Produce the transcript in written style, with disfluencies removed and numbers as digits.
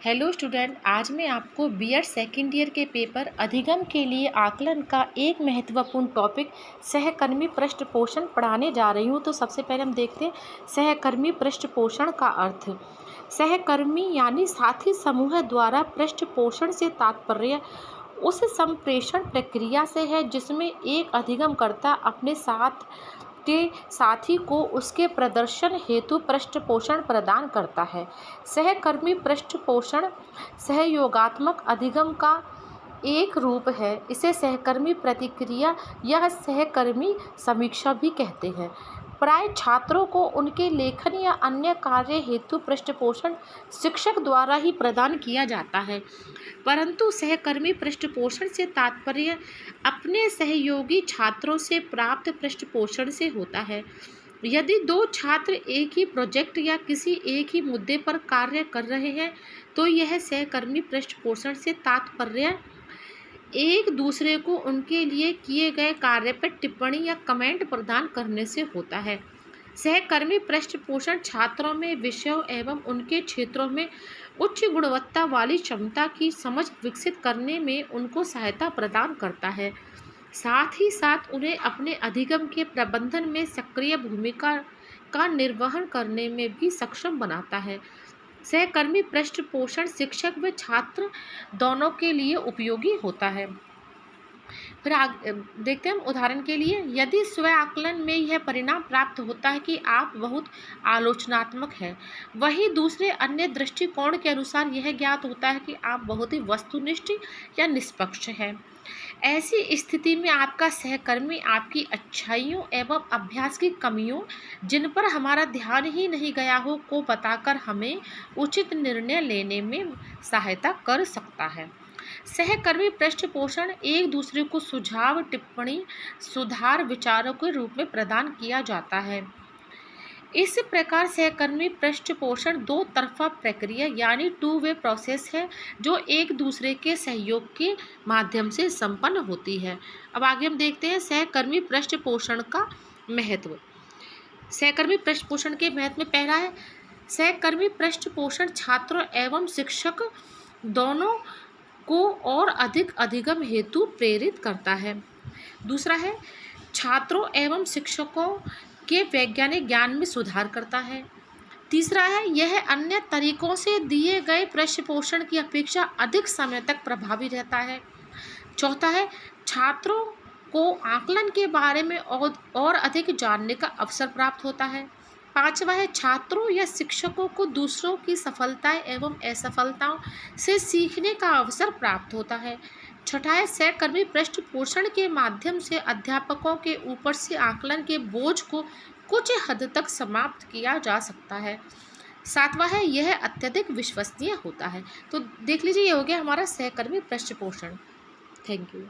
Hello student, आज मैं आपको बीएड सेकेंड ईयर के पेपर अधिगम के लिए आकलन का एक महत्वपूर्ण टॉपिक सहकर्मी पृष्ठपोषण पढ़ाने जा रही हूँ। तो सबसे पहले हम देखते हैं सहकर्मी पृष्ठपोषण का अर्थ। सहकर्मी यानी साथी समूह द्वारा पृष्ठपोषण से तात्पर्य उस संप्रेषण प्रक्रिया से है जिसमें एक अधिगमकर्ता अपने साथ के साथी को उसके प्रदर्शन हेतु पृष्ठपोषण प्रदान करता है। सहकर्मी पृष्ठपोषण सहयोगात्मक अधिगम का एक रूप है। इसे सहकर्मी प्रतिक्रिया या सहकर्मी समीक्षा भी कहते हैं। प्राय छात्रों को उनके लेखन या अन्य कार्य हेतु पृष्ठपोषण शिक्षक द्वारा ही प्रदान किया जाता है, परंतु सहकर्मी पृष्ठपोषण से तात्पर्य अपने सहयोगी छात्रों से प्राप्त पृष्ठपोषण से होता है। यदि दो छात्र एक ही प्रोजेक्ट या किसी एक ही मुद्दे पर कार्य कर रहे हैं तो यह सहकर्मी पृष्ठपोषण से तात्पर्य एक दूसरे को उनके लिए किए गए कार्य पर टिप्पणी या कमेंट प्रदान करने से होता है। सहकर्मी पृष्ठपोषण छात्रों में विषयों एवं उनके क्षेत्रों में उच्च गुणवत्ता वाली क्षमता की समझ विकसित करने में उनको सहायता प्रदान करता है। साथ ही साथ उन्हें अपने अधिगम के प्रबंधन में सक्रिय भूमिका का निर्वहन करने में भी सक्षम बनाता है। सहकर्मी पृष्ठपोषण शिक्षक व छात्र दोनों के लिए उपयोगी होता है। फिर देखते हैं उदाहरण के लिए, यदि स्व आकलन में यह परिणाम प्राप्त होता है कि आप बहुत आलोचनात्मक हैं, वहीं दूसरे अन्य दृष्टिकोण के अनुसार यह ज्ञात होता है कि आप बहुत ही वस्तुनिष्ठ या निष्पक्ष हैं। ऐसी स्थिति में आपका सहकर्मी आपकी अच्छाइयों एवं अभ्यास की कमियों, जिन पर हमारा ध्यान ही नहीं गया हो, को बताकर हमें उचित निर्णय लेने में सहायता कर सकता है। सहकर्मी पृष्ठपोषण एक दूसरे को सुझाव, टिप्पणी, सुधार विचारों के रूप में प्रदान किया जाता है। इस प्रकार सहकर्मी पृष्ठपोषण दो तरफा प्रक्रिया यानी टू वे प्रोसेस है जो एक दूसरे के सहयोग के माध्यम से संपन्न होती है। अब आगे हम देखते हैं सहकर्मी पृष्ठपोषण का महत्व। सहकर्मी पृष्ठपोषण के महत्व में पहला है सहकर्मी पृष्ठपोषण छात्रों एवं शिक्षक दोनों को और अधिक अधिगम हेतु प्रेरित करता है। दूसरा है छात्रों एवं शिक्षकों के वैज्ञानिक ज्ञान में सुधार करता है। तीसरा है यह अन्य तरीकों से दिए गए पृष्ठपोषण की अपेक्षा अधिक समय तक प्रभावी रहता है। चौथा है छात्रों को आकलन के बारे में और अधिक जानने का अवसर प्राप्त होता है। पांचवा है छात्रों या शिक्षकों को दूसरों की सफलताएं एवं असफलताओं से सीखने का अवसर प्राप्त होता है। छठा है सहकर्मी पृष्ठपोषण के माध्यम से अध्यापकों के ऊपर से आकलन के बोझ को कुछ हद तक समाप्त किया जा सकता है। सातवां है यह अत्यधिक विश्वसनीय होता है। तो देख लीजिए, ये हो गया हमारा सहकर्मी पृष्ठपोषण। Thank you.